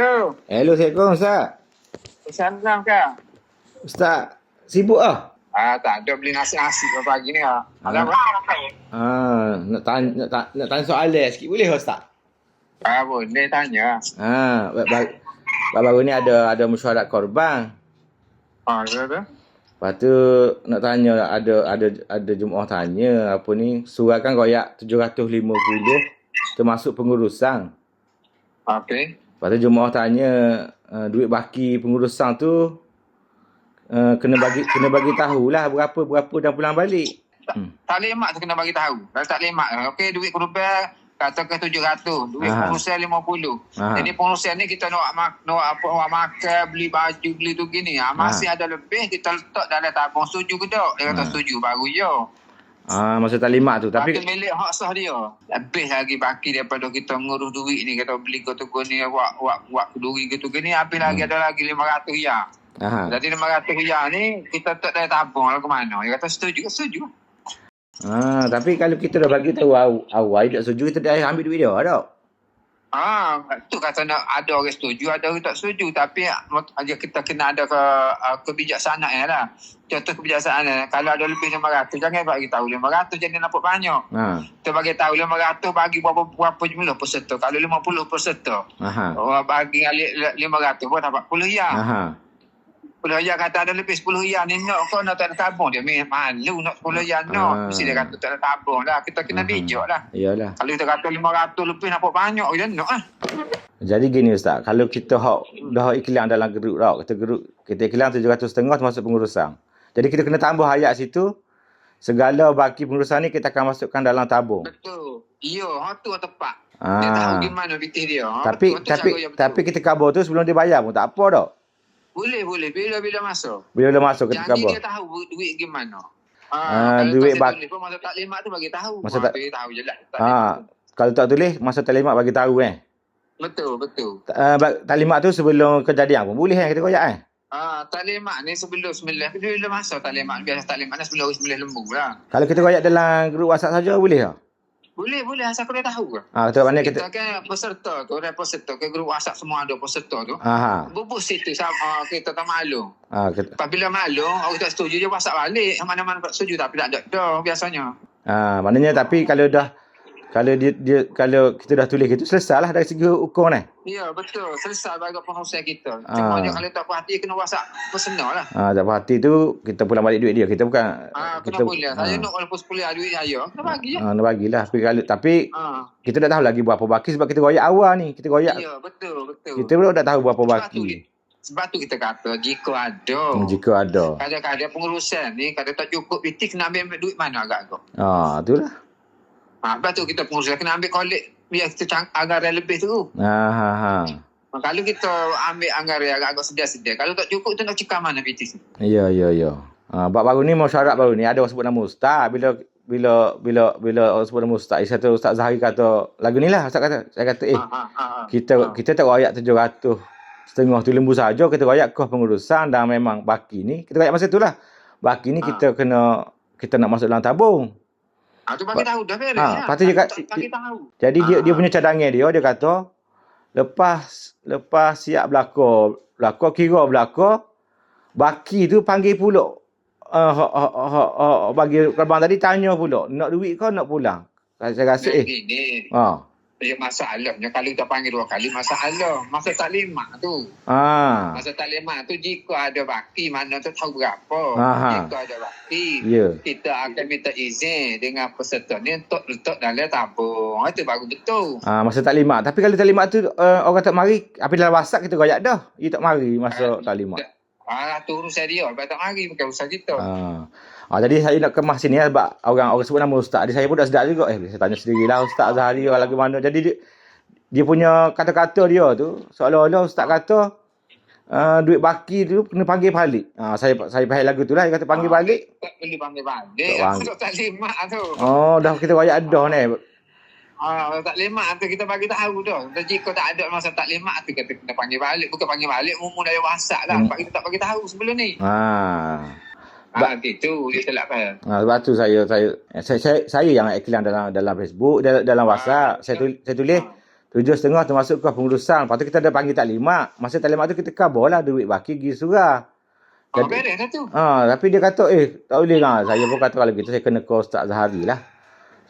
Hello. Hello, Assalamualaikum Ustaz. Salam kak. Ustaz, sibuk ah? Tak ada beli nasi-nasi pagi ni ah. Alam Nak tanya soalan sikit boleh Ustaz? boleh tanya. Baru ni ada mesyuarat korban. Ada. Lepas tu nak tanya ada jemaah tanya apa ni suratkan royak 750 termasuk pengurusan. Okey. Lepas tu jemaah tanya duit baki pengurusan tu kena bagi tahulah berapa dan pulang balik. Tak lemak tu kena bagi tahu. Kalau tak lemak, okey duit korban katakan 700, duit pengurusan 50. Jadi pengurusan ni kita nak makan, beli baju, beli tu gini. Masih ada lebih kita letak dalam tabung. Setuju ke tak? Dia kata setuju baru je. Masa talimat tu tapi milik hak sah dia. Lebih lagi baki daripada kita ngurus duit ni, kita beli kotak ni wak duri gitu gini, habis lagi ada lagi 500 riyal. Jadi 500 riyal ni kita tak ada tabung lah ke mana. Dia kata setuju. Tapi kalau kita dah bagi tahu awal tak setuju, kita dah ambil duit dia tak? Tu kata nak ada orang setuju, ada orang tak setuju. Tapi kita kena ada kebijaksanaan lah. Contoh kebijaksanaan, kalau ada lebih 500, jangan bagi tahu 500 jadi nampak banyak. Kita bagi tahu 500 bagi berapa jumlah peserta. Kalau 50 peserta, bagi 500 buat dapat 10 riyal. 10 riyal kata ada lebih 10 riyal ni nak kau nak tak ada tabung dia malu nak 10 riyal nak. Mesti dia kata tak ada tabung lah. Kita kena bijak lah. Iyalah. Kalau kita kata 500 lebih nampak banyak dia nak lah. Jadi gini Ustaz, kalau kita dah iklan dalam geruk tau, kita iklan 750 termasuk pengurusan. Jadi kita kena tambah ayat situ, segala baki pengurusan ni kita akan masukkan dalam tabung. Betul. Ya, tu tepat. Dia tahu gimana bitih dia. Tapi kita kabur tu sebelum dia bayar pun tak apa dah. Boleh. Bila masuk. Bila masuk kita kabur. Jangan dia tahu duit gimana. Duit masa tak lemak tu bagi tahu. Dia tahu je lah. Kalau tak tulis masa taklimat bagi tahu Betul. Taklimat tu sebelum kejadian pun boleh kita koyak taklimat ni sebelum 9. Bila masa taklimat biasa taklimat ni sebelum 9 lembu lah. Kalau kita koyak dalam grup WhatsApp saja boleh tak? Boleh asal kau dah tahu ke? Kita kan peserta tu, peserta ke grup WhatsApp semua ada peserta tu. Bubuk situ sama kita tak maklum. Apabila maklum, orang tak setuju je WhatsApp balik. Mana-mana tak setuju tapi tak ada dah biasanya. Maknanya tapi kalau kita dah tulis gitu selesailah dari segi hukum ni. Ya, betul. Selesai bagi pengurusan kita. Cuma kalau tak puas hati kena WhatsApp personal lah. Tak puas hati tu kita pulang balik duit dia. Kita bukan kena boleh. Saya nak walaupun 10 duit saya, kena bagi lah. Nak bagilah. Tapi kita tak tahu lagi berapa baki sebab kita goyak awal ni. Kita goyak. Ya, betul. Kita pun tak tahu berapa baki. Sebab tu kita kata jika ada. Kadang-kadang pengurusan ni kalau tak cukup biti kena ambil duit mana agak kau. Itulah. Lepas tu kita pengurusan kena ambil kolek biar kita anggaran lebih tu. Kalau kita ambil anggaran agak sedia-sedia, kalau tak cukup tu nak cekam mana BTC. Ya. Baru ni mesyuarat baru ni ada orang sebut nama ustaz. Bila orang sebut nama ustaz, satu Ustaz Zahari kata lagu ni lah ustaz kata. Saya kata kita tak royak 700 setengah tu lembu saja, kita royak kos pengurusan dan memang baki ni kita royak masa itulah. Baki ni kita nak masuk dalam tabung. Tu bagi tahu dah beres lah. Patut bagi tahu. Jadi dia punya cadangan dia kata lepas siap belaka kira belaka baki tu panggil pula bagi korban tadi tanya pula nak duit kau nak pulang. Saya rasa gini. Dia masalahnya kalau kita panggil 2 kali masalah. Masa taklimat tu. Masa taklimat tu jika ada baki mana tu tahu berapa. Jika ada baki, kita akan minta izin dengan peserta ni untuk letak dalam tabung. Itu baru betul. Masa taklimat. Tapi kalau taklimat tu orang tak mari, apabila dalam WhatsApp kita goyak dah. Dia tak mari masa taklimat. Tu urusan dia. Lepas tak mari bukan urusan kita. Jadi saya nak kemas sini sebab orang sebut nama ustaz. Jadi saya pun dah sedar juga. Saya tanya sendirilah Ustaz Zahari lagu mana. Jadi dia punya kata-kata dia tu seolah-olah ustaz kata duit baki tu kena panggil balik. Saya faham lagu tu lah. Dia kata panggil balik. Tak boleh panggil balik. Masuk taklimat tu. Dah kita royak dah ni. Taklimat tu kita bagi tahu dah. Jika tak ada masa taklimat tu kita kena panggil balik. Bukan panggil balik umum dari WhatsApp lah. Sebab kita tak bagi tahu sebelum ni. Itu dia salah faham. Sebab tu saya yang iklan dalam Facebook, dalam WhatsApp. Saya tulis 7.5 termasuk kos pengurusan. Lepas tu kita dah panggil taklimat. Masa taklimat tu kita coverlah duit baki pergi surah. Beres dah tu. Tapi dia kata, tak boleh lah. Saya pun kata kalau gitu saya kena call Ustaz Zahari lah.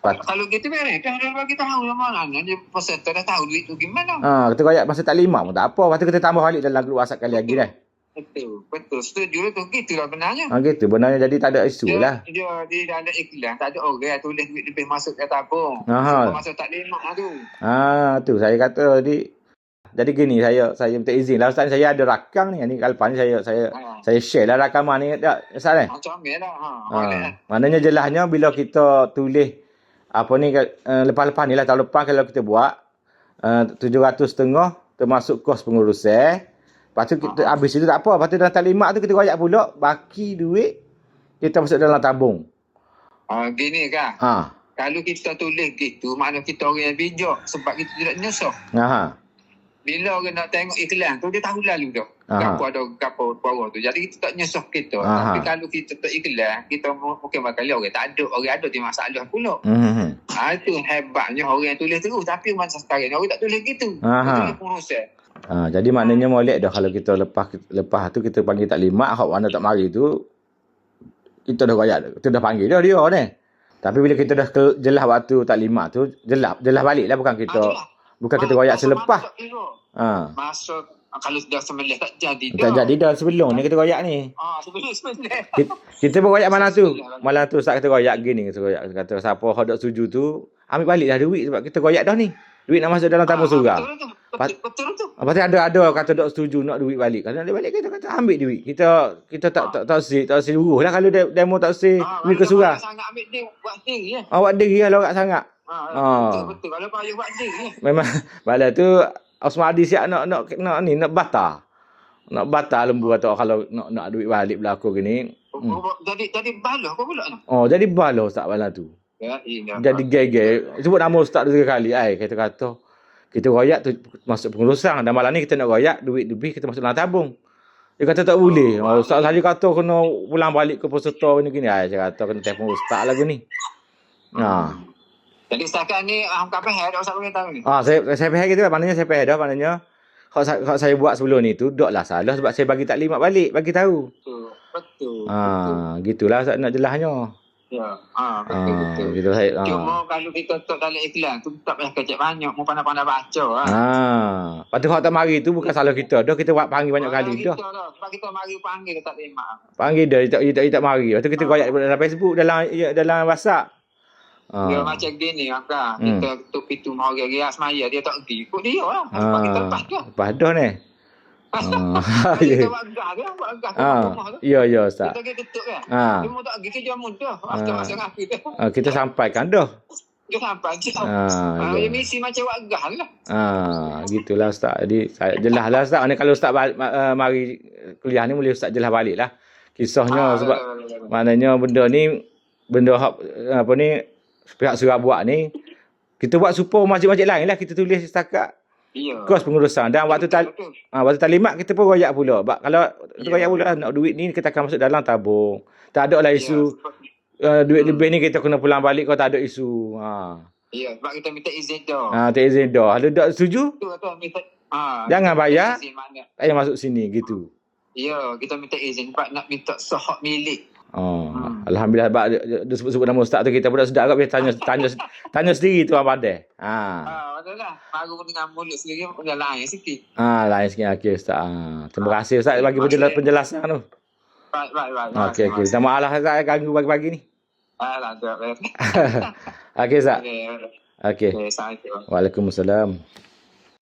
Kalau gitu beres. Kan dia bagi tahu yang mana. Dia peserta dah tahu duit tu gimana. Kita koyak masa taklimat pun tak apa. Lepas tu kita tambah balik dalam grup WhatsApp kali lagi dah. Betul. Setuju tu. Gitulah benarnya. Gitu. Benarnya jadi tak ada isu lah. Dia ada iklan. Tak ada orang tulis duit lebih masuk ke tabung. Masuk taklimat lah tu. Tu saya kata jadi gini, saya minta izin lah Ustaz, saya ada rakam ni Alpan ni saya share lah rakaman ni tak Ustaz ni. Macam lah. Maknanya jelasnya bila kita tulis apa ni lepas-lepas ni lah tahun lepas kalau kita buat 700.5 termasuk kos pengurusan. Lepas tu kita habis itu tak apa, lepas tu dalam taklimat tu kita koyak pula baki duit kita masuk dalam tabung. Gini kan. Kalau kita tulis gitu maknanya kita orang yang bijak sebab kita tidak nyusah. Bila orang nak tengok iklan tu, dia tahu lalu dah. Gapo ada gapo bawah tu. Jadi kita tak nyesah kita. Tapi kalau kita tak iklan, kita mungkin bakal orang tak ada. Orang ada dia masalah pula. Itu hebatnya orang yang tulis terus. Tapi masa sekarang ni orang tak tulis gitu. Tulis pengurusan. Jadi maknanya molek dah kalau kita lepas tu kita panggil taklimat, hak mana tak mari tu kita dah koyak. Kita dah panggil dia ni. Tapi bila kita dah jelas waktu taklimat tu, jelas baliklah bukan kita. Bukan kita koyak selepas. Masuk kalau sudah sembelih tak jadi dah. Tak jadi dah sebelum ni kita koyak ni. Sebelum sembelih. Kita pun koyak malam tu. Malam tu Ustaz kita koyak gini. Kita koyak kata siapa hendak setuju tu ambil balik dah duit sebab kita koyak dah ni. Duit nak masuk dalam tabung surau. Betul tu. Lepas tu ada kata tak setuju nak duit balik. Kalau nak duit balik kita kata ambil duit. Kita tak seluruh lah kalau demo tak duit ke surau. Sangat ambil dia buat diri ya. Buat diri lah lorak sangat. Betul. Kalau payah buat diri. Memang malam tu Osman Adi siap nak batal. Nak batal lembu atau kalau nak duit balik berlaku gini. Jadi balah kau pula. Jadi balah Ustaz malam tu. Jadi geger. Sebut nama Ustaz 2 kali. Kata kita royak tu masuk pengurusan. Dan malam ni kita nak royak duit lebih kita masuk dalam tabung. Dia kata tak boleh. Ustaz saja kata kena pulang balik ke peserta gini. Saya kata kena telefon Ustaz lagu ni. Jadi setakat ni kau faham dah Ustaz boleh tahu ni. Saya faham gitu lah. Maknanya saya faham dah. Maknanya kalau saya buat sebelum ni tu dok lah salah sebab saya bagi taklimat balik, bagi tahu. Betul. Gitulah Ustaz nak jelasnya. Ya. Betul. Gitu saya. Cuma kalau kita tok dalam iklan tu tak payah kecek banyak, mu pandai-pandai baca Lepas tu hak tak mari tu bukan salah kita. Dah kita buat panggil banyak kali dah. Sebab kita mari panggil tak terima. Panggil dia tak mari. Lepas tu kita koyak dalam Facebook, dalam WhatsApp. Dia macam gini kita tutup pintu mau gerak semaya dia tak pergi ikut dia lah sebab kita lepas dah. Lepas dah ni. Kita buat agak Ya Ustaz. Kita tutup kan. Dia mau tak pergi kerja mudah. Masa aku tu. Kita sampaikan dah. Dia sampai je. Misi macam buat agak lah. Gitulah Ustaz. Jadi saya jelas lah Ustaz. Kalau Ustaz mari kuliah ni boleh Ustaz jelas balik lah. Kisahnya sebab maknanya benda apa ni pihak surau buat ni kita buat supaya masjid-masjid lain lah kita tulis setakat kos pengurusan dan waktu taklimat kita pun royak pula kalau kita royak pula nak duit ni kita akan masuk dalam tabung tak ada lah isu duit lebih ni kita kena pulang balik kalau tak ada isu sebab kita minta izin dah minta izin dah kalau tak setuju jangan bayar tak payah masuk sini gitu kita minta izin sebab nak minta sahak milik. Alhamdulillah sebab dia sebut nama Ustaz tu kita pun dah sedar agak tanya sendiri tu apa pandai. Betul lah. Baru dengan mulut sendiri dah lain sikit. Lain sikit okey Ustaz. Terima kasih Ustaz bagi penjelasan tu. Baik. Okey. Minta maaf lah Ustaz ganggu pagi-pagi ni. Tak. Okey Ustaz. Okey. Assalamualaikum. Waalaikumsalam.